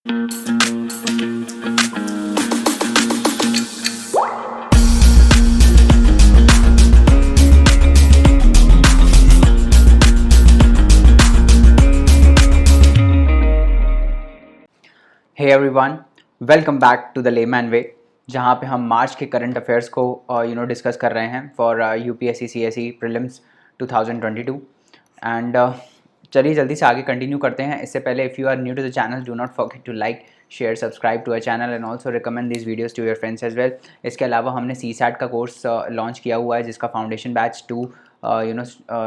Hey everyone, welcome back to the layman way, जहाँ पे हम मार्च के करंट अफेयर्स को डिस्कस कर रहे हैं for UPSC CSE prelims 2022। And चलिए जल्दी से आगे कंटिन्यू करते हैं। इससे पहले if you are new to the channel, do not forget to like, share, subscribe to our channel and also recommend this videos to your friends as well. इसके अलावा हमने CSAT का कोर्स लॉन्च किया हुआ है, जिसका फाउंडेशन बैच 2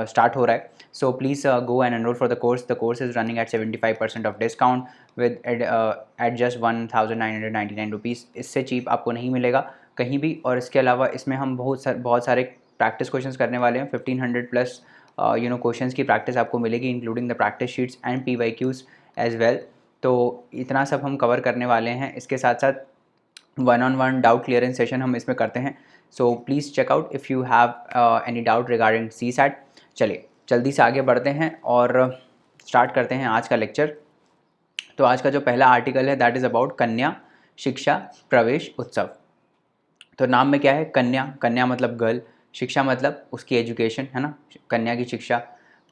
स्टार्ट हो रहा है। So please go and enrol for the course is running at 75% of discount with at just 1999 rupees. इससे चीप आपको नहीं मिलेगा कहीं भी। और इसके अलावा इसमें हम बहुत सारे प्रैक्टिस क्वेश्चंस करने वाले हैं। 1500 प्लस क्वेश्चंस की प्रैक्टिस आपको मिलेगी, including the practice sheets and PYQs as well. तो इतना सब हम कवर करने वाले हैं। इसके साथ साथ 1-on-1 डाउट क्लियरेंस सेशन हम इसमें करते हैं। So please check out if you have any doubt regarding CSAT। चलिए जल्दी से आगे बढ़ते हैं और स्टार्ट करते हैं आज का लेक्चर। तो आज का जो पहला आर्टिकल है दैट इज़ अबाउट कन्या शिक्षा प्रवेश उत्सव। तो नाम में क्या है, कन्या, कन्या मतलब गर्ल, शिक्षा मतलब उसकी एजुकेशन है ना, कन्या की शिक्षा,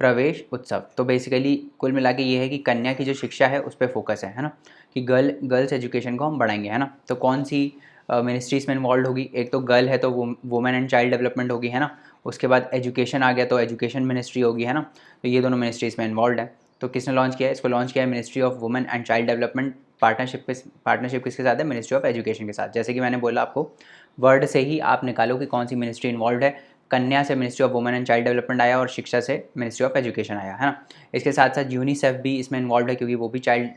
प्रवेश उत्सव। तो बेसिकली कुल मिला के ये है कि कन्या की जो शिक्षा है उस पर फोकस है ना, कि गर्ल्स एजुकेशन को हम बढ़ाएंगे है ना। तो कौन सी मिनिस्ट्री इसमें इन्वॉल्व होगी? एक तो गर्ल है तो वुमेन एंड चाइल्ड डेवलपमेंट होगी है ना। उसके बाद एजुकेशन आ गया तो एजुकेशन मिनिस्ट्री होगी है ना। तो ये दोनों मिनिस्ट्री इसमें इन्वॉल्व है। तो किसने लॉन्च किया है इसको? लॉन्च किया है ministry of women and child development. Partnership किसके साथ है? मिनिस्ट्री ऑफ एजुकेशन के साथ। जैसे कि मैंने बोला आपको, वर्ड से ही आप निकालो कि कौन सी मिनिस्ट्री इन्वॉल्व है। कन्या से ministry of women and child development आया और शिक्षा से मिनिस्ट्री ऑफ एजुकेशन आया है ना। इसके साथ साथ यूनिसेफ भी इसमें इन्वॉल्व है, क्योंकि वो भी चाइल्ड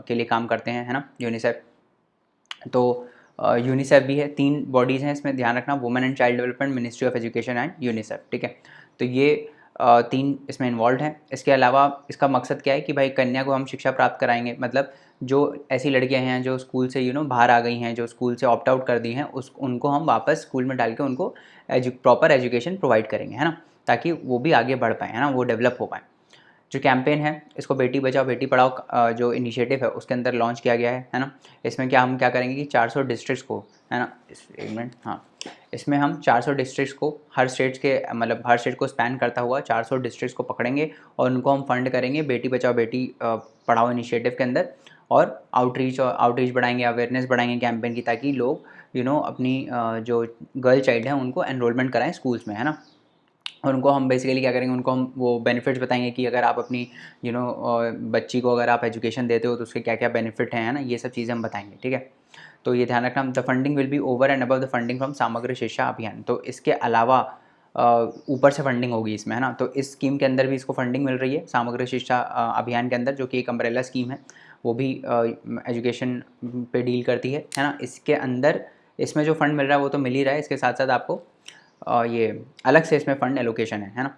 के लिए काम करते हैं है ना, यूनिसेफ। तो यूनिसेफ भी है। 3 बॉडीज़ हैं इसमें, ध्यान रखना, women and child development, ministry of education and UNICEF, ठीक है। तो ये 3 इसमें इन्वॉल्व हैं। इसके अलावा इसका मकसद क्या है कि भाई कन्या को हम शिक्षा प्राप्त कराएंगे, मतलब जो ऐसी लड़कियां हैं जो स्कूल से बाहर आ गई हैं, जो स्कूल से ऑप्ट आउट कर दी हैं, उनको हम वापस स्कूल में डाल के उनको प्रॉपर एजुकेशन प्रोवाइड करेंगे है ना, ताकि वो भी आगे बढ़ पाएँ है ना, वो डेवलप हो पाएँ। जो कैंपेन है इसको बेटी बचाओ बेटी पढ़ाओ जो इनिशिएटिव है उसके अंदर लॉन्च किया गया है ना। इसमें हम क्या करेंगे कि 400 डिस्ट्रिक्ट्स को है ना, एक मिनट, हाँ, इसमें हम 400 डिस्ट्रिक्ट्स को, हर स्टेट्स के मतलब हर स्टेट को स्पैन करता हुआ 400 डिस्ट्रिक्ट्स को पकड़ेंगे और उनको हम फंड करेंगे बेटी बचाओ बेटी पढ़ाओ इनिशिएटिव के अंदर। और आउटरीच बढ़ाएंगे, अवेयरनेस बढ़ाएंगे कैंपेन की, ताकि लोग अपनी जो गर्ल चाइल्ड है उनको एनरोलमेंट कराएं स्कूल्स में है ना। और उनको हम बेसिकली क्या करेंगे, उनको हम वो बेनिफिट्स बताएंगे कि अगर आप अपनी बच्ची को अगर आप एजुकेशन देते हो तो उसके क्या क्या बेनिफिट हैं है ना, ये सब चीज़ें हम बताएंगे, ठीक है। तो ये ध्यान रखना, the funding will be over and above the funding from समग्र शिक्षा अभियान। तो इसके अलावा ऊपर से फंडिंग होगी इसमें है ना। तो इस स्कीम के अंदर भी इसको फंडिंग मिल रही है, समग्र शिक्षा अभियान के अंदर, जो कि एक अम्ब्रेला स्कीम है, वो भी एजुकेशन पे डील करती है ना। इसके अंदर इसमें जो फंड मिल रहा है वो तो मिल ही रहा है, इसके साथ साथ आपको ये अलग से इसमें फ़ंड एलोकेशन है ना।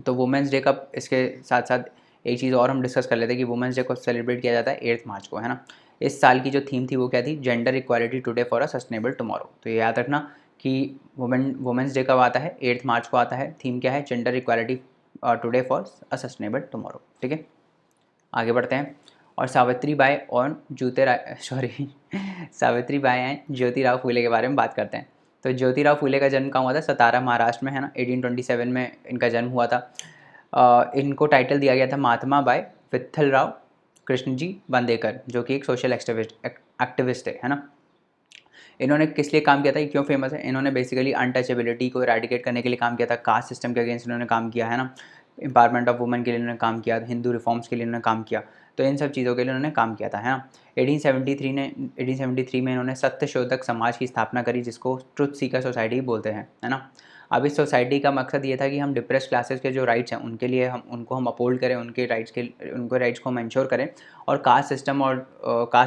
तो वुमेंस डे का इसके साथ साथ एक चीज़ और हम डिस्कस कर लेते हैं कि वुमेंस डे को सेलिब्रेट किया जाता है 8 मार्च को है ना। इस साल की जो थीम थी वो क्या थी? Gender equality today for a sustainable tomorrow. तो ये याद रखना कि वुमेंस डे कब आता है? 8 मार्च को आता है। थीम क्या है? Gender equality today for a sustainable tomorrow, ठीक है। आगे बढ़ते हैं। और सावित्री बाई और सावित्री बाई एंड ज्योतिराव फूले के बारे में बात करते हैं। तो ज्योतिराव फूले का जन्म कहाँ हुआ था? सतारा, महाराष्ट्र में है ना। 1827 में इनका जन्म हुआ था। इनको टाइटल दिया गया था महात्मा बाई विट्ठलराव कृष्णजी वांदेकर, जो कि एक सोशल एक्टिविस्ट है ना। इन्होंने किस लिए काम किया था, ये क्यों फेमस है? इन्होंने बेसिकली अनटचेबिलिटी को इरेडिकेट करने के लिए काम किया था, कास्ट सिस्टम के अगेंस्ट इन्होंने काम किया है ना, एम्पावरमेंट ऑफ वुमेन के लिए इन्होंने काम किया, हिंदू रिफॉर्म्स के लिए इन्होंने काम किया। तो इन सब चीज़ों के लिए उन्होंने काम किया था है ना। 1873 में इन्होंने सत्यशोधक समाज की स्थापना करी, जिसको ट्रुथ सीकर सोसाइटी बोलते हैं है ना। अब इस सोसाइटी का मकसद ये था कि हम डिप्रेस क्लासेस के जो राइट्स हैं उनके लिए हम अपहोल्ड करें, उनके राइट्स को हम इंश्योर करें, और कास्ट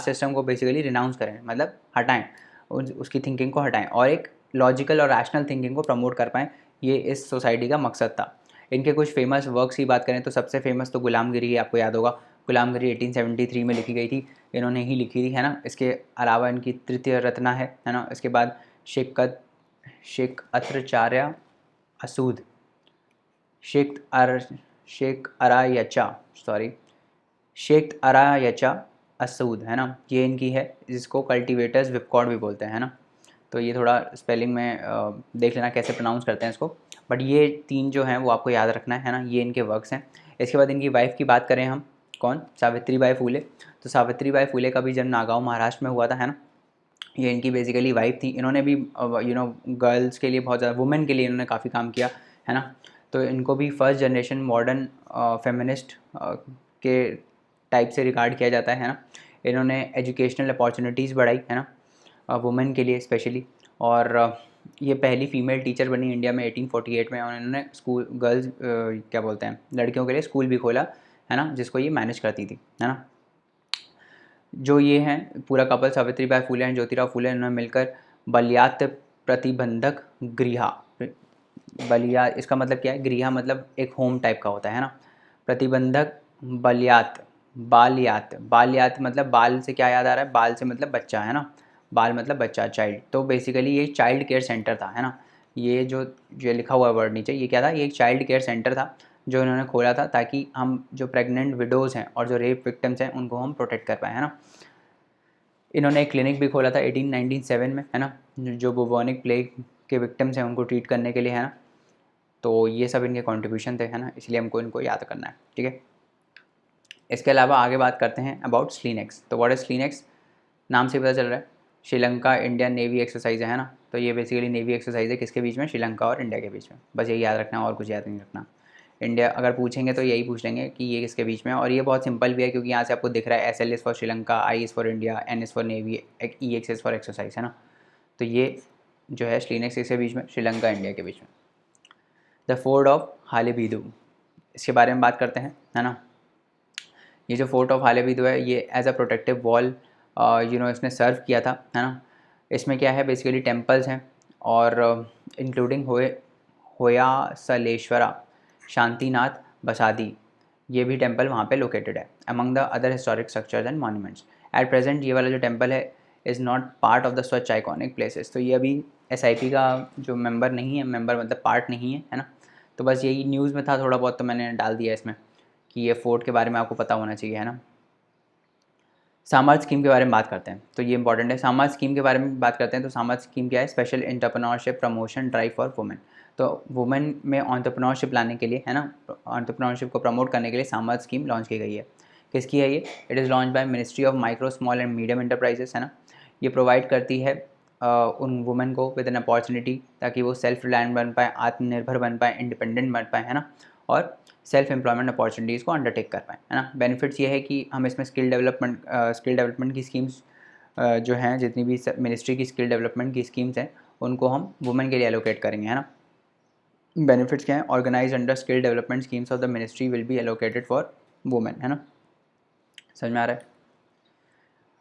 सिस्टम को बेसिकली रिनाउंस करें, मतलब हटाएं, उसकी थिंकिंग को हटाएं और एक लॉजिकल और रैशनल थिंकिंग को प्रमोट कर पाएँ। ये इस सोसाइटी का मकसद था। इनके कुछ फेमस वर्क्स की बात करें तो सबसे फेमस तो गुलामगिरी है, आपको याद होगा। गुलामगिरी 1873 में लिखी गई थी, इन्होंने ही लिखी थी है ना। इसके अलावा इनकी तृतीय रत्ना है ना। इसके बाद शेख अत्रचार्य असूद, शेख अरायचा, शेख अरायचा असूद है ना, ये इनकी है, जिसको कल्टीवेटर्स विपकॉर्ड भी बोलते हैं, है ना। तो ये थोड़ा स्पेलिंग में देख लेना कैसे प्रोनाउंस करते हैं इसको, बट ये 3 जो हैं वो आपको याद रखना है ना, ये इनके वर्क्स हैं। इसके बाद इनकी वाइफ की बात करें हम, कौन, सावित्रीबाई फूले। तो सावित्रीबाई फूले का भी जन्म नागाँव महाराष्ट्र में हुआ था, है ना। ये इनकी बेसिकली वाइफ थी। इन्होंने भी गर्ल्स के लिए बहुत ज़्यादा, वुमेन के लिए इन्होंने काफ़ी काम किया, है ना। तो इनको भी फर्स्ट जनरेशन मॉडर्न फेमिनिस्ट के टाइप से रिगार्ड किया जाता है ना। इन्होंने एजुकेशनल अपॉर्चुनिटीज़ बढ़ाई, है ना, वुमेन के लिए स्पेशली। और ये पहली फ़ीमेल टीचर बनी इंडिया में 1848 में, और इन्होंने स्कूल गर्ल्स क्या बोलते हैं, लड़कियों के लिए स्कूल भी खोला, है ना, जिसको ये मैनेज करती थी, है ना। जो ये हैं पूरा कपल, सावित्रीबाई फूले एंड ज्योतिराव फूले, इन्होंने मिलकर बलियात प्रतिबंधक गृह, बलिया इसका मतलब क्या है, गृह मतलब एक होम टाइप का होता है ना, प्रतिबंधक बलियात, बालियात, बालियात मतलब बाल से क्या याद आ रहा है, बाल से मतलब बच्चा, है ना, बाल मतलब बच्चा, चाइल्ड। तो बेसिकली ये चाइल्ड केयर सेंटर था, है ना। ये लिखा हुआ वर्ड नीचे, ये क्या था, ये एक चाइल्ड केयर सेंटर था जो इन्होंने खोला था, ताकि हम जो प्रेग्नेंट विडोज़ हैं और जो रेप विक्टिम्स हैं उनको हम प्रोटेक्ट कर पाएँ, है ना। इन्होंने एक क्लिनिक भी खोला था 1897 में, है ना, जो बुबोनिक प्लेग के विक्टिम्स हैं उनको ट्रीट करने के लिए, है ना। तो ये सब इनके कंट्रीब्यूशन थे, है ना, इसलिए हमको इनको याद करना है, ठीक है। इसके अलावा आगे बात करते हैं अबाउट स्लीनेक्स। तो व्हाट इज स्लीनेक्स, नाम से पता चल रहा है, श्रीलंका इंडियन नेवी एक्सरसाइज है ना। तो ये बेसिकली नेवी एक्सरसाइज है, किसके बीच में, श्रीलंका और इंडिया के बीच में, बस यही याद रखना है और कुछ याद नहीं रखना। इंडिया अगर पूछेंगे तो यही पूछ लेंगे कि ये किसके बीच में है, और ये बहुत सिंपल भी है क्योंकि यहाँ से आपको दिख रहा है SL is for Sri Lanka, I is for India, N is for navy, EX is for exercise, है ना। तो ये जो है स्लीनेक्स किसके बीच में, श्रीलंका इंडिया के बीच में। द फोर्ट ऑफ हालेबीदु, इसके बारे में बात करते हैं, है ना। ये जो फोर्ट ऑफ हालेबीदु है, ये एज अ प्रोटेक्टिव वॉल इसने सर्व किया था, है ना। इसमें क्या है, बेसिकली टेम्पल्स हैं, और इंक्लूडिंग होयासलेश्वरा, शांतिनाथ बसादी, ये भी टेम्पल वहाँ पे लोकेटेड है, among the other historic structures and monuments. At present ये वाला जो टेम्पल है is not part of the स्वच्छ आइकॉनिक प्लेसेस। तो ये अभी SIP का जो मेंबर नहीं है, मेंबर मतलब पार्ट नहीं है, है ना। तो बस यही न्यूज़ में था थोड़ा बहुत, तो मैंने डाल दिया इसमें कि ये फोर्ट के बारे में आपको पता होना चाहिए, है ना। सामाज स्कीम के बारे में बात करते हैं, तो ये इंपॉर्टेंट है। सामाज स्कीम के बारे में बात करते हैं, तो सामाज स्कीम क्या है, special entrepreneurship promotion drive for women. तो वुमेन में एंटरप्रेन्योरशिप लाने के लिए, है ना, एंटरप्रेन्योरशिप को प्रमोट करने के लिए सामाज स्कीम लॉन्च की गई है। किसकी है ये, it is launch by ministry of micro small and medium enterprises, है ना। ये प्रोवाइड करती है उन वुमेन को विद एन अपॉर्चुनिटी, ताकि वो सेल्फ रिलायंट बन पाए, आत्मनिर्भर बन पाए, इंडिपेंडेंट बन पाए, है ना, और सेल्फ एम्प्लॉयमेंट अपॉर्चुनिटीज़ को अंडरटेक कर पाएँ, है ना। बेनिफिट्स ये है कि हम इसमें स्किल डेवलपमेंट की स्कीम्स जो हैं, जितनी भी मिनिस्ट्री की स्किल डेवलपमेंट की स्कीम्स हैं उनको हम वुमेन के लिए एलोकेट करेंगे, है ना। बेनिफिट्स क्या है, organise under skill development schemes of the ministry will be allocated for women, है ना। समझ में आ रहा है।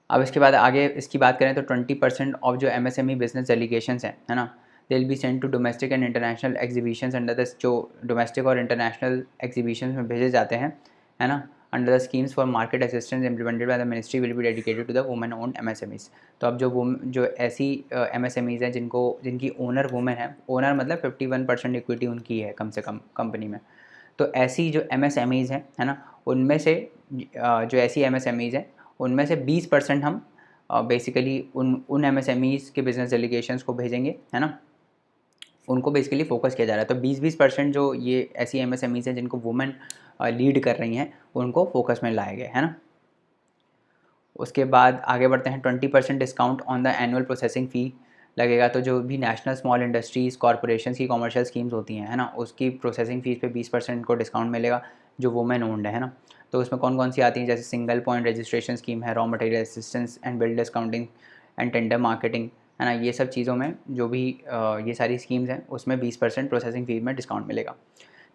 अब इसके बाद आगे इसकी बात करें तो 20% ऑफ जो MSME बिजनेस डेलीगेशंस हैं, है ना, they will be sent to domestic and international exhibitions under the, जो डोमेस्टिक और इंटरनेशनल एग्जीबिशंस में भेजे जाते हैं, है ना, under the schemes for market assistance implemented by the ministry will be dedicated to the women owned MSMEs। तो अब जो ऐसी MSMEs हैं जिनकी ओनर वुमेन है, ओनर मतलब 51% इक्विटी उनकी है कम से कम कंपनी में, तो ऐसी जो MSMEs हैं, है ना, उनमें से जो ऐसी MSMEs हैं उनमें से 20% हम बेसिकली उन MSMEs के बिजनेस डेलीगेशंस को भेजेंगे, है ना, उनको बेसिकली फोकस किया जा रहा है। तो 20% जो ये ऐसी MSMEs हैं जिनको वुमेन लीड कर रही हैं उनको फोकस में लाए गए, है ना। उसके बाद आगे बढ़ते हैं, 20% discount on the annual processing fee लगेगा। तो जो भी नेशनल स्मॉल इंडस्ट्रीज़ कॉर्पोरेशन की कॉमर्शियल स्कीम्स होती हैं, है ना, उसकी प्रोसेसिंग फ़ीस पे 20% को डिस्काउंट मिलेगा जो वुमेन ओन्ड है ना। तो उसमें कौन कौन सी आती हैं, जैसे सिंगल पॉइंट रजिस्ट्रेशन स्कीम है, raw material assistance and bill discounting and tender marketing, है ना। ये सब चीज़ों में जो भी ये सारी स्कीम्स हैं उसमें 20% प्रोसेसिंग फ़ी में डिस्काउंट मिलेगा।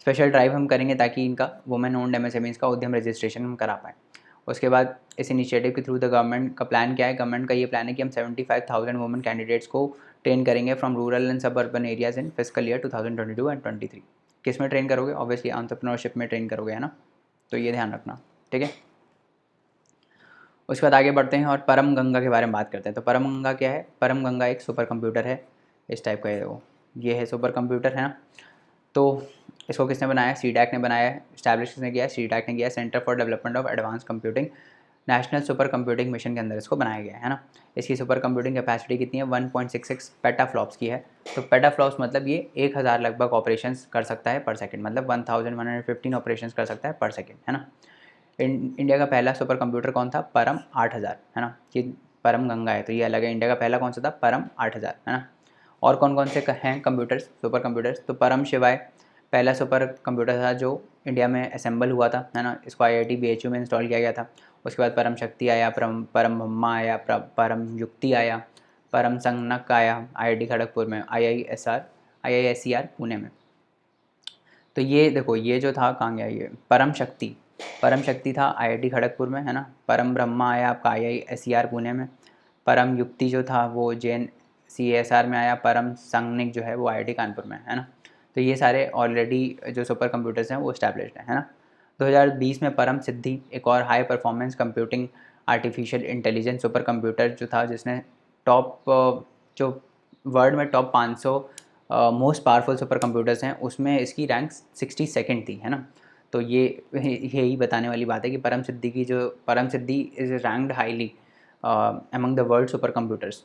स्पेशल ड्राइव हम करेंगे ताकि इनका वुमेन ओन्ड MSMEs का उद्यम रजिस्ट्रेशन हम करा पाएँ। उसके बाद इस इनिशिएटिव के थ्रू द गवर्नमेंट का प्लान क्या है, गवर्नमेंट का ये प्लान है कि हम 75,000 वुमेन कैंडिडेट्स को ट्रेन करेंगे फ्रॉम रूरल एंड सब urban areas in fiscal year 2022 and 23। किस में ट्रेन करोगे, ऑब्वियसली एंटरप्रेन्योरशिप में ट्रेन करोगे, है ना। तो ये ध्यान रखना, ठीक है। उसके बाद आगे बढ़ते हैं और परम गंगा के बारे में बात करते हैं। तो परम गंगा क्या है, परम गंगा एक सुपर कंप्यूटर है, इस टाइप का है वो, ये है सुपर कंप्यूटर, है ना। तो इसको किसने बनाया है, CDAC ने बनाया है। इस्टेब्लिश किसने किया है, CDAC ने किया है, centre for development of advance computing national super computing mission के अंदर इसको बनाया गया है ना। इसकी सुपर कंप्यूटिंग कैपेसिटी कितनी है, 1.66 पेटाफ्लॉप्स की है। तो पेटाफ्लॉप्स मतलब ये 1000 लगभग ऑपरेशंस कर सकता है पर सेकंड, मतलब 1115 ऑपरेशंस कर सकता है पर सेकंड, है ना। इंडिया का पहला सुपर कंप्यूटर कौन था, परम 8000, है ना। ये परम गंगा है तो ये अलग है। इंडिया का पहला कौन सा था, परम 8000, है ना। और कौन कौन से हैं कंप्यूटर्स, सुपर कंप्यूटर्स, तो परम शिवाय पहला सुपर कंप्यूटर था जो इंडिया में असेंबल हुआ था, है ना। इसको IIT BHU में इंस्टॉल किया गया था। उसके बाद परम शक्ति आया, परम परम ब्रह्मा आया, परम युक्ति आया, परम संगणक आया IIT खड़गपुर में, IISER पुणे में। तो ये देखो, ये जो था कहाँ गया, ये परम शक्ति था IIT खड़गपुर में, है ना। परम ब्रह्मा आया आपका IISER पुणे में। परम युक्ति जो था वो JNCSR में आया। परम संगणक जो है वो IIT कानपुर में, है ना। तो ये सारे ऑलरेडी जो सुपर कंप्यूटर्स हैं वो इस्टेब्लिश्ड हैं, है ना। 2020 में परम सिद्धि, एक और high performance computing artificial intelligence super computer जो था, जिसने टॉप जो वर्ल्ड में top 500 most powerful super computers हैं उसमें इसकी रैंक 62nd थी, है ना। तो ये यही बताने वाली बात है कि Param Siddhi is ranked highly among the world super computers.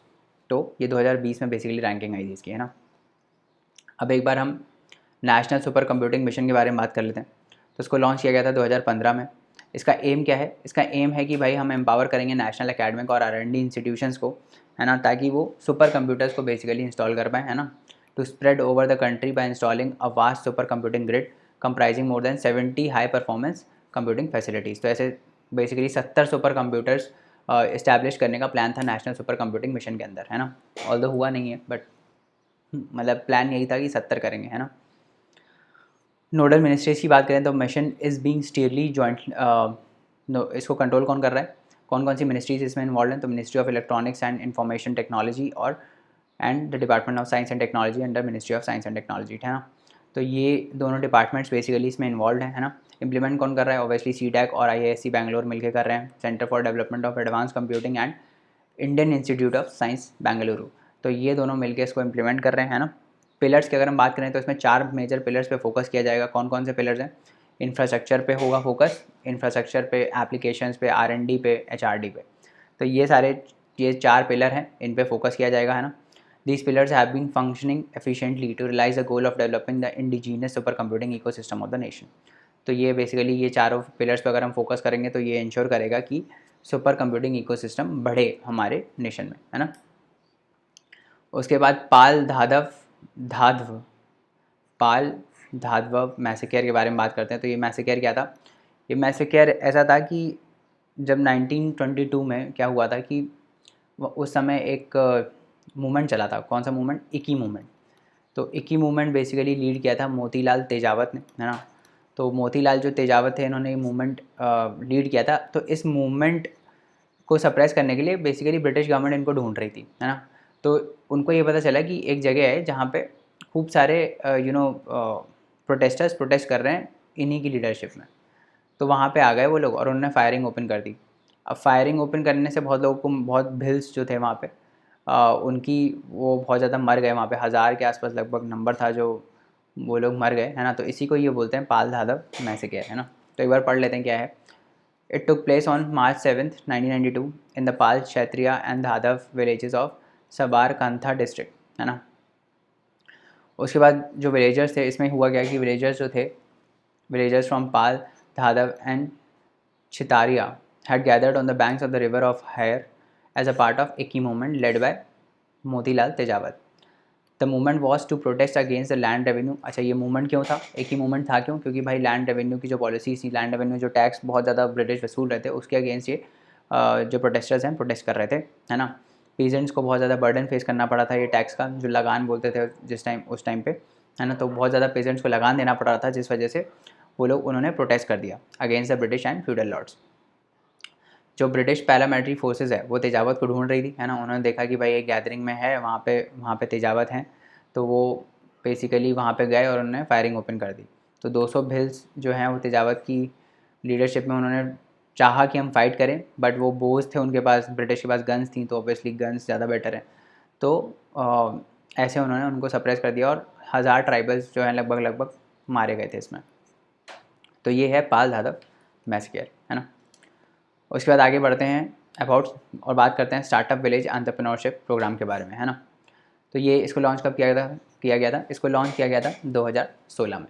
तो ये 2020 में बेसिकली रैंकिंग आई थी इसकी, है ना। अब एक बार हम नेशनल सुपर कंप्यूटिंग मिशन के बारे में बात कर लेते हैं। तो इसको लॉन्च किया गया था 2015 में। इसका एम क्या है, इसका एम है कि भाई हम एम्पावर करेंगे नेशनल एकेडमिक और R&D इंस्टीट्यूशंस को, है ना, ताकि वो सुपर कंप्यूटर्स को बेसिकली इंस्टॉल कर पाएँ, है ना। To spread over the country by installing a vast super computing grid comprising more than 70 high performance computing facilities. तो ऐसे बेसिकली 70 सुपर कंप्यूटर्स इस्टेब्लिश करने का प्लान था नेशनल सुपर कंप्यूटिंग मिशन के अंदर, है ना। ऑल्दो हुआ नहीं है बट मतलब प्लान यही था कि 70 करेंगे, है ना। नोडल मिनिस्ट्रीज की बात करें तो मिशन इज़ बीइंग स्टीयरली जॉइंट, इसको कंट्रोल कौन कर रहा है, कौन कौन सी मिनिस्ट्रीज इसमें इन्वॉल्व हैं, तो ministry of electronics and information technology और and the department of science and technology under ministry of science and technology, है ना। तो ये दोनों डिपार्टमेंट्स बेसिकली इसमें इन्वॉल्व हैं, है ना। इंप्लीमेंट कौन कर रहा है, ऑब्वियसली CDAC और IISc बैंगलोर मिलकर कर रहे हैं, centre for development of advance computing and Indian institute of science Bengaluru. तो ये दोनों मिलकर इसको इम्प्लीमेंट कर रहे हैं, है ना। पिलर्स की अगर हम बात करें तो इसमें 4 मेजर पिलर्स पे फोकस किया जाएगा। कौन कौन से पिलर्स हैं, इंफ्रास्ट्रक्चर पे होगा फोकस, इंफ्रास्ट्रक्चर पे, एप्लीकेशंस पे, R&D पे, HRD पे। तो ये 4 पिलर हैं, इन पे फोकस किया जाएगा, है ना। These pillars have been functioning efficiently to realize the goal of developing the indigenous supercomputing ecosystem of the nation। तो ये बेसिकली ये चारों पिलर्स पे अगर हम फोकस करेंगे तो ये इंश्योर करेगा कि सुपर कंप्यूटिंग इकोसिस्टम बढ़े हमारे नेशन में, है ना। उसके बाद पाल धाधव मैसेकेयर के बारे में बात करते हैं। तो ये मैसेकेयर क्या था, ये मैसेकेयर ऐसा था कि जब 1922 में क्या हुआ था कि उस समय एक मूवमेंट चला था। कौन सा मूवमेंट, इकी मूवमेंट। तो इकी मूवमेंट बेसिकली लीड किया था मोतीलाल तेजावत ने, है ना। तो मोतीलाल जो तेजावत थे इन्होंने ये मूवमेंट लीड किया था। तो इस मूवमेंट को सप्रेस करने के लिए बेसिकली ब्रिटिश गवर्नमेंट इनको ढूंढ रही थी, है ना। तो उनको ये पता चला कि एक जगह है जहाँ पे खूब सारे प्रोटेस्टर्स प्रोटेस्ट कर रहे हैं इन्हीं की लीडरशिप में। तो वहाँ पे आ गए वो लोग और उन्होंने फायरिंग ओपन कर दी। अब फायरिंग ओपन करने से बहुत लोगों को, बहुत भिल्स जो थे वहाँ पे उनकी वो बहुत ज़्यादा मर गए। वहाँ पे 1000 के आसपास लगभग नंबर था जो वो लोग मर गए, है ना। तो इसी को ये बोलते हैं पाल धाधव मैसेकेयर, है ना। तो एक बार पढ़ लेते हैं क्या है। It took place on March 7th, 1992 in the Pal, Kshatriya and Dhadav villages of Sabarkantha district, है ना। उसके बाद जो विलेजर्स थे, इसमें हुआ क्या कि विलेजर्स जो थे, villagers from Pal, Dhadhav and Chhitaria had gathered on the banks of the river of Hair as a part of Ikki movement led by Motilal Tejawat. The movement was to protest against the land revenue. अच्छा, ये movement क्यों था, एक ही movement था क्यों, क्योंकि भाई land revenue की जो पॉलिसी थी, लैंड रेवेन्यू जो टैक्स बहुत ज़्यादा ब्रिटिश वसूल रहे थे, उसके अगेंस्ट ये जो प्रोटेस्टर्स हैं प्रोटेस्ट कर रहे थे, है ना। पीजेंट्स को बहुत ज़्यादा बर्डन फेस करना पड़ा था ये टैक्स का, जो लगान बोलते थे उस टाइम पे, है ना। तो बहुत ज़्यादा पेजेंट्स को लगान देना पड़ रहा था, जिस वजह से उन्होंने प्रोटेस्ट कर दिया against the British and feudal lords. जो ब्रिटिश पैरामिलिट्री फोर्सेज है वो तेजावत को ढूंढ रही थी, है ना। उन्होंने देखा कि भाई एक गैदरिंग में है, वहाँ पे तेजावत हैं, तो वो बेसिकली वहाँ पे गए और उन्होंने फायरिंग ओपन कर दी। तो 200 भिल्स जो हैं वो तेजावत की लीडरशिप में उन्होंने चाहा कि हम फाइट करें, बट वो बोझ थे उनके पास, ब्रिटिश के पास गन्स थी, तो ऑब्वियसली गन्स ज़्यादा बेटर है। तो ऐसे उन्होंने उनको सप्रेस कर दिया और 1000 ट्राइबल्स जो हैं लगभग मारे गए थे इसमें। तो ये है पाल धाधव मैसेकेयर, है ना। उसके बाद आगे बढ़ते हैं अबाउट और बात करते हैं स्टार्टअप विलेज एंटरप्रेन्योरशिप प्रोग्राम के बारे में, है ना। तो ये इसको लॉन्च कब किया गया था? इसको लॉन्च किया गया था 2016 में।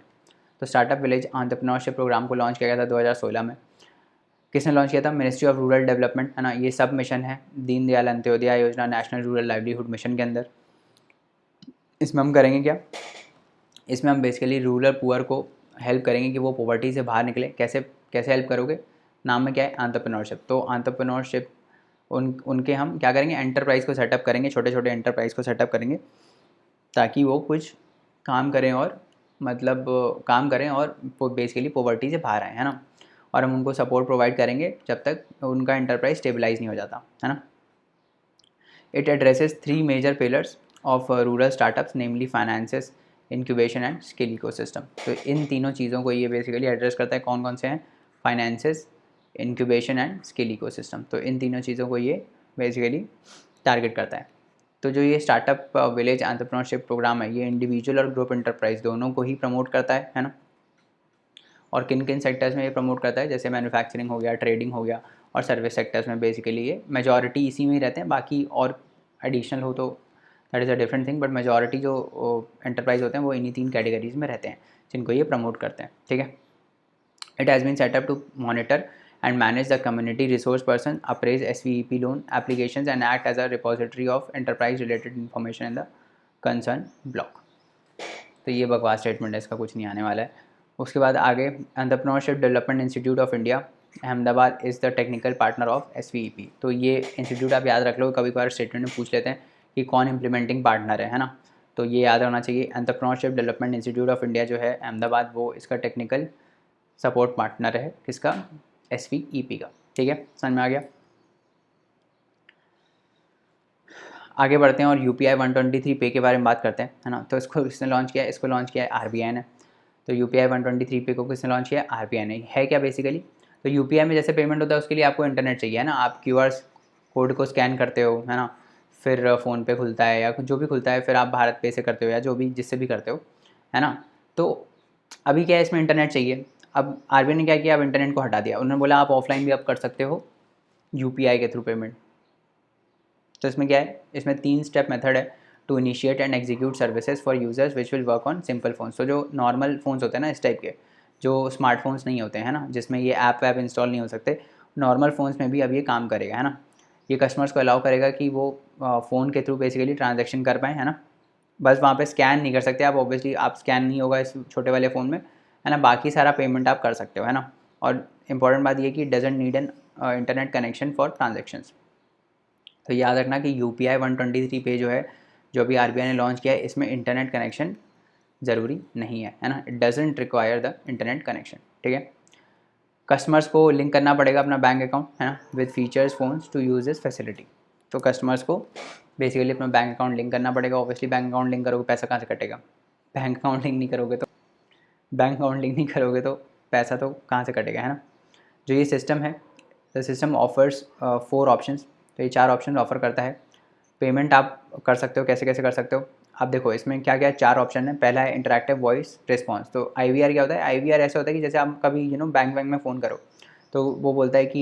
तो स्टार्टअप विलेज एंटरप्रेन्योरशिप प्रोग्राम को लॉन्च किया गया था 2016 में। किसने लॉन्च किया था? मिनिस्ट्री ऑफ रूरल डेवलपमेंट, है ना। ये सब मिशन है दीनदयाल अंत्योदय योजना, नेशनल रूरल लाइवलीहुड मिशन के अंदर। इसमें हम करेंगे क्या? इसमें हम बेसिकली रूरल पुअर को हेल्प करेंगे कि वो पॉवर्टी से बाहर निकले। कैसे कैसे हेल्प करोगे? नाम में क्या है? एंटरप्रेन्योरशिप। तो एंटरप्रेन्योरशिप उनके हम क्या करेंगे? एंटरप्राइज़ को सेटअप करेंगे, छोटे छोटे एंटरप्राइज़ को सेटअप करेंगे ताकि वो कुछ काम करें और मतलब काम करें और बेसिकली पॉवर्टी से बाहर आएँ, है ना। और हम उनको सपोर्ट प्रोवाइड करेंगे जब तक उनका एंटरप्राइज स्टेबलाइज नहीं हो जाता, है ना। It addresses 3 major pillars of rural startups, namely finances, incubation and skill ecosystem. तो इन तीनों चीज़ों को ये बेसिकली एड्रेस करता है। कौन कौन से हैं? Finances, incubation and skill ecosystem. तो इन तीनों चीज़ों को ये बेसिकली टारगेट करता है। तो जो ये स्टार्टअप विलेज एंटरप्रेन्योरशिप प्रोग्राम है, ये इंडिविजुअल और ग्रुप एंटरप्राइज दोनों को ही प्रमोट करता है ना। और किन किन सेक्टर्स में ये प्रमोट करता है? जैसे मैन्युफैक्चरिंग हो गया, ट्रेडिंग हो गया और सर्विस सेक्टर्स में बेसिकली ये मेजॉरिटी इसी में ही रहते हैं। बाकी और एडिशनल हो तो that is a different thing, but majority जो एंटरप्राइज होते हैं वो इन्हीं 3 कैटेगरीज में रहते हैं जिनको ये प्रमोट करते हैं, ठीक है। It has been set up to monitor and manage the community resource person, appraise SVEP loan applications and act as a repository of enterprise related information in the concern block। तो ये बकवास स्टेटमेंट है, इसका कुछ नहीं आने वाला है। उसके बाद आगे entrepreneurship development institute of India Ahmedabad is the technical partner of SVEP। तो ये इंस्टीट्यूट आप याद रख लो, कभी कभार स्टेटमेंट में पूछ लेते हैं कि कौन इम्प्लीमेंटिंग पार्टनर है ना। तो ये याद होना चाहिए। Entrepreneurship development institute of India जो है अहमदाबाद, वो इसका टेक्निकल सपोर्ट पार्टनर है। किसका? SVEP का, ठीक है, समझ में आ गया। आगे बढ़ते हैं और UPI 123 पे के बारे में बात करते हैं, है ना। तो इसको किसने लॉन्च किया है? इसको लॉन्च किया है RBI ने। तो UPI 123 पे को किसने लॉन्च किया है? RBI ने। है क्या बेसिकली? तो UPI में जैसे पेमेंट होता है उसके लिए आपको इंटरनेट चाहिए, है ना। आप QR कोड को स्कैन करते हो, है ना, फिर फ़ोन पे खुलता है या जो भी खुलता है, फिर आप भारत पे से करते हो या जो भी जिससे भी करते हो, है ना। तो अभी क्या है, इसमें इंटरनेट चाहिए। अब RBI ने क्या किया? अब इंटरनेट को हटा दिया। उन्होंने बोला आप ऑफलाइन भी अब कर सकते हो UPI के थ्रू पेमेंट। तो इसमें क्या है? इसमें 3 स्टेप मेथड है to initiate and execute services for users which will work on simple phones. तो जो नॉर्मल फ़ोन्स होते हैं ना, इस टाइप के जो स्मार्टफोन्स नहीं होते हैं ना, जिसमें ये ऐप वैप इंस्टॉल नहीं हो सकते, नॉर्मल फ़ोन्स में भी अब ये काम करेगा, है ना। ये कस्टमर्स को अलाउ करेगा कि वो फ़ोन के थ्रू बेसिकली ट्रांजेक्शन कर पाएँ, है ना। बस वहाँ पे स्कैन नहीं कर सकते आप, ऑब्वियसली आप स्कैन नहीं होगा इस छोटे वाले फ़ोन में, है ना। बाकी सारा पेमेंट आप कर सकते हो, है ना। और इम्पॉर्टेंट बात ये कि doesn't need an internet connection for transactions. तो याद रखना कि UPI 123 पे जो है, जो अभी RBI ने लॉन्च किया है, इसमें इंटरनेट कनेक्शन ज़रूरी नहीं है ना। It doesn't require the internet connection, ठीक है। कस्टमर्स को लिंक करना पड़ेगा अपना बैंक अकाउंट, है ना, with features phones to use this facility. तो कस्टमर्स को बेसिकली अपना बैंक अकाउंट लिंक करना पड़ेगा। ऑब्वियसली बैंक अकाउंट लिंक करोगे, पैसा कहाँ से कटेगा? बैंक अकाउंट लिंक नहीं करोगे तो पैसा तो कहाँ से कटेगा, है ना। जो ये सिस्टम है, द सिस्टम ऑफर्स 4 ऑप्शंस। तो ये 4 ऑप्शन ऑफर करता है। पेमेंट आप कर सकते हो, कैसे कैसे कर सकते हो? आप देखो इसमें क्या क्या 4 ऑप्शन है। पहला है इंटरैक्टिव वॉइस रिस्पॉन्स। तो IVR क्या होता है? IVR ऐसा होता है कि जैसे आप कभी बैंक में फ़ोन करो तो वो बोलता है कि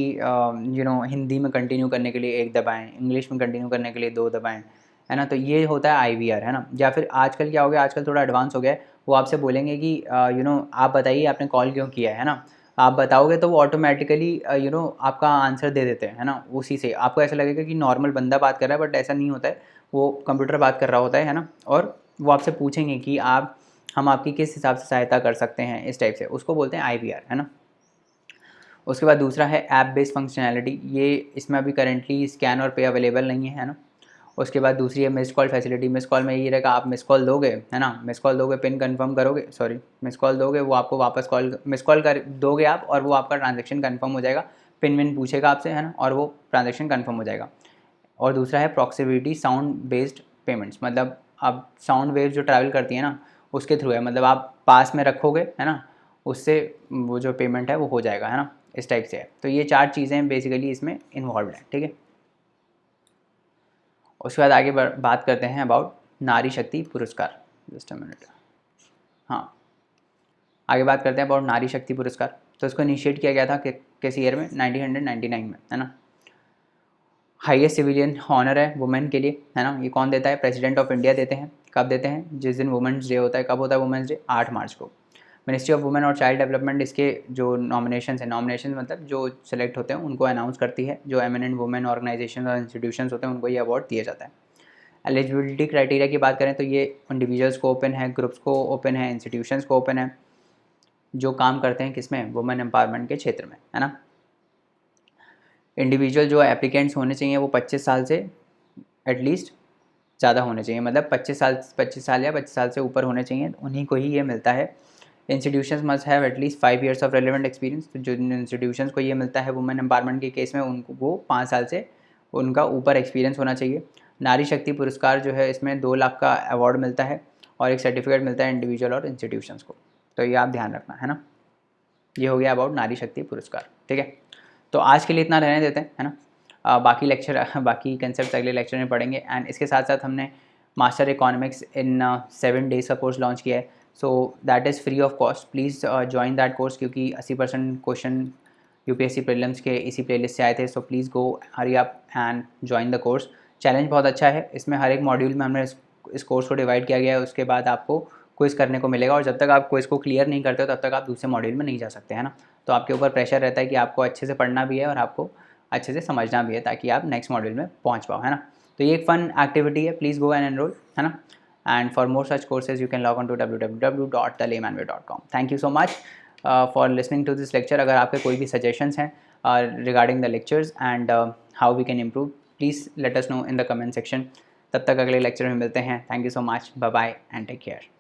हिंदी में कंटिन्यू करने के लिए 1 दबाएँ, इंग्लिश में कंटिन्यू करने के लिए 2 दबाएँ, है ना। तो ये होता है IVR, है ना। या फिर आजकल क्या हो गया, आजकल थोड़ा एडवांस हो गया है, वो आपसे बोलेंगे कि आप बताइए आपने कॉल क्यों किया है ना। आप बताओगे तो वो ऑटोमेटिकली आपका आंसर दे देते हैं, है ना। उसी से आपको ऐसा लगेगा कि नॉर्मल बंदा बात कर रहा है, बट ऐसा नहीं होता है, वो कंप्यूटर बात कर रहा होता है ना। और वो आपसे पूछेंगे कि हम आपकी किस हिसाब से सहायता कर सकते हैं, इस टाइप से, उसको बोलते हैं IVR, है ना। उसके बाद दूसरा है ऐप बेस्ड फंक्शनैलिटी। ये इसमें अभी करेंटली स्कैन और पे अवेलेबल नहीं है ना। उसके बाद दूसरी है missed call facility. Miss call में ये रहेगा, आप मिस कॉल दोगे, है ना, मिस कॉल दोगे, पिन कंफर्म करोगे, सॉरी मिस कॉल दोगे, वो आपको वापस कॉल मिस कॉल कर दोगे आप, और वो आपका ट्रांजेक्शन कंफर्म हो जाएगा। पिन विन पूछेगा आपसे, है ना, और वो ट्रांजेक्शन कंफर्म हो जाएगा। और दूसरा है प्रॉक्सिमिटी साउंड बेस्ड पेमेंट्स। मतलब अब साउंड वेव जो ट्रैवल करती है ना, उसके थ्रू है। मतलब आप पास में रखोगे, है ना, उससे वो जो पेमेंट है वो हो जाएगा, है ना, इस टाइप से है। तो ये 4 चीज़ें बेसिकली इसमें इन्वॉल्व हैं, ठीक है। उसके बाद आगे बात करते हैं अबाउट नारी शक्ति पुरस्कार। जस्ट अ मिनट, हाँ, आगे बात करते हैं अबाउट नारी शक्ति पुरस्कार। तो इसको इनिशिएट किया गया था कि किस ईयर में, 1999 में, है ना। हाईएस्ट सिविलियन ऑनर है वुमेन के लिए, है ना। ये कौन देता है, प्रेसिडेंट ऑफ इंडिया देते हैं। कब देते हैं, जिस दिन वुमेंस डे होता है। कब होता है वुमेंस डे, 8 मार्च को। मिनिस्ट्री ऑफ वुमेन और चाइल्ड डेवलपमेंट इसके जो नॉमिनेशन है, नॉमिनेशन मतलब जो सेलेक्ट होते हैं उनको अनाउंस करती है। जो एमिनेंट वुमेन ऑर्गेनाइजेशन और इंस्टीट्यूशंस होते हैं उनको ये अवार्ड दिया जाता है। एलिजिबिलिटी क्राइटेरिया की बात करें तो ये इंडिविजुअल्स को ओपन है, ग्रुप्स को ओपन है, इंस्टीट्यूशंस को ओपन है, जो काम करते हैं किसमें, वुमेन एम्पावरमेंट के क्षेत्र में, है ना। इंडिविजुअल जो एप्लीकेंट्स होने चाहिए वो 25 साल से एटलीस्ट ज़्यादा होने चाहिए, मतलब 25 साल या 25 साल से ऊपर होने चाहिए, उन्हीं को ही ये मिलता है। Institutions must have at least 5 years of relevant experience. तो जो इंस्टीट्यूशंस को ये मिलता है वुमेन एम्पावरमेंट के केस में, उनको वो 5 साल से उनका ऊपर एक्सपीरियंस होना चाहिए। नारी शक्ति पुरस्कार जो है इसमें 2 लाख का अवार्ड मिलता है और एक सर्टिफिकेट मिलता है इंडिविजुअल और इंस्टीट्यूशंस को। तो ये आप ध्यान रखना, है ना। ये हो गया अबाउट नारी शक्ति पुरस्कार, ठीक है। तो आज के लिए इतना रहने देते हैं, है ना। बाकी लेक्चर बाकी कंसेप्ट अगले लेक्चर में पढ़ेंगे। एंड इसके साथ साथ हमने मास्टर इकोनॉमिक्स इन 7 डेज़ का कोर्स लॉन्च किया है। So that is free of cost, please join that course, क्योंकि 80% क्वेश्चन यूपीएससी प्रीलिम्स के इसी प्लेलिस्ट से आए थे। सो please go hurry up and join the course. Challenge बहुत अच्छा है, इसमें हर एक मॉड्यूल में हमने इस कोर्स को डिवाइड किया गया है। उसके बाद आपको क्विज़ करने को मिलेगा और जब तक आप क्विज़ को क्लियर नहीं करते हो तब तक आप दूसरे मॉड्यूल में नहीं जा सकते, है ना। तो आपके ऊपर प्रेशर रहता है कि आपको अच्छे से पढ़ना भी है और आपको अच्छे से समझना भी है, ताकि आप नेक्स्ट मॉड्यूल में पहुंच पाओ, है ना। तो ये एक फ़न एक्टिविटी है, प्लीज़ गो एंड एनरोल, है ना। And for more such courses you can log on to www.thelaymanway.com। Thank you so much for listening to this lecture. अगर आपके कोई भी सजेशंस हैं regarding the lectures and how we can improve, please let us know in the comment section. तब तक अगले lecture में मिलते हैं। Thank you so much, bye bye and take care.